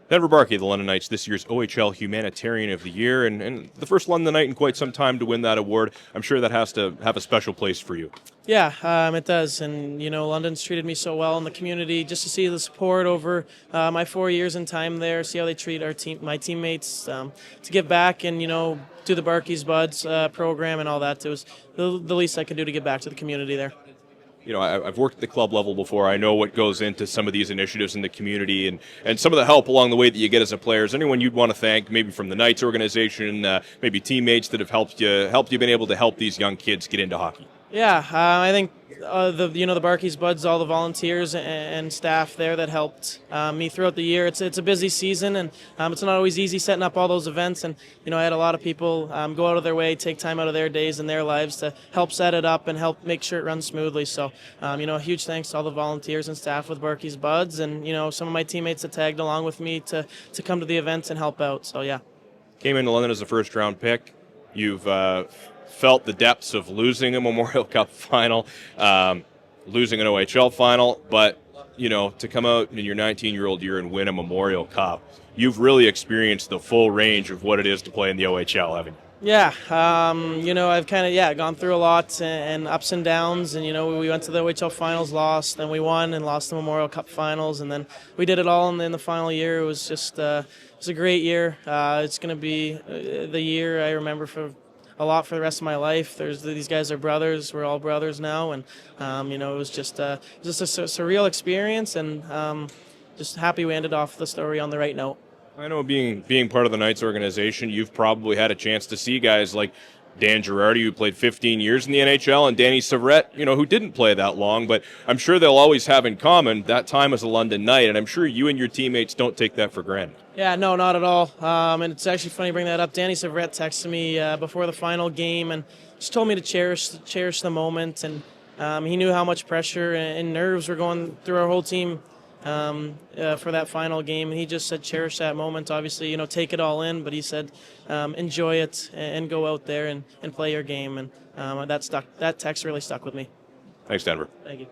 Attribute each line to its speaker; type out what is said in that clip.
Speaker 1: Denver Barkey, the London Knights, this year's OHL Humanitarian of the Year, and the first London Knight in quite some time to win that award. I'm sure that has to have a special place for you.
Speaker 2: Yeah, it does. And, London's treated me so well in the community. Just to see the support over my 4 years in time there, see how they treat my teammates, to give back and, do the Barkey's Buds program and all that. It was the least I could do to give back to the community there.
Speaker 1: I've worked at the club level before. I know what goes into some of these initiatives in the community and some of the help along the way that you get as a player. Is there anyone you'd want to thank, maybe from the Knights organization, maybe teammates that have helped you been able to help these young kids get into hockey?
Speaker 2: Yeah, I think the Barkey's Buds, all the volunteers and staff there that helped me throughout the year. It's a busy season, and it's not always easy setting up all those events. And I had a lot of people go out of their way, take time out of their days and their lives to help set it up and help make sure it runs smoothly. So a huge thanks to all the volunteers and staff with Barkey's Buds, and some of my teammates that tagged along with me to come to the events and help out. So yeah,
Speaker 1: came into London as a first-round pick. You've felt the depths of losing a Memorial Cup final, losing an OHL final, but to come out in your 19-year-old year and win a Memorial Cup, you've really experienced the full range of what it is to play in the OHL, haven't you?
Speaker 2: Yeah, I've kind of gone through a lot and ups and downs, and we went to the OHL finals, lost, then we won and lost the Memorial Cup finals, and then we did it all in the final year. It was just it was a great year. It's going to be the year I remember for a lot for the rest of my life. These guys are brothers. We're all brothers now, and it was just a surreal experience, and just happy we ended off the story on the right note.
Speaker 1: I know being part of the Knights organization, you've probably had a chance to see guys like Dan Girardi, who played 15 years in the NHL, and Danny Savrett, who didn't play that long, but I'm sure they'll always have in common that time as a London Knight, and I'm sure you and your teammates don't take that for granted.
Speaker 2: Yeah, no, not at all. And it's actually funny you bring that up. Danny Savrett texted me before the final game and just told me to cherish the moment, and he knew how much pressure and nerves were going through our whole team for that final game, and he just said cherish that moment. Obviously, take it all in, but he said enjoy it and go out there and play your game, and that text really stuck with me.
Speaker 1: Thanks, Denver.
Speaker 2: Thank you.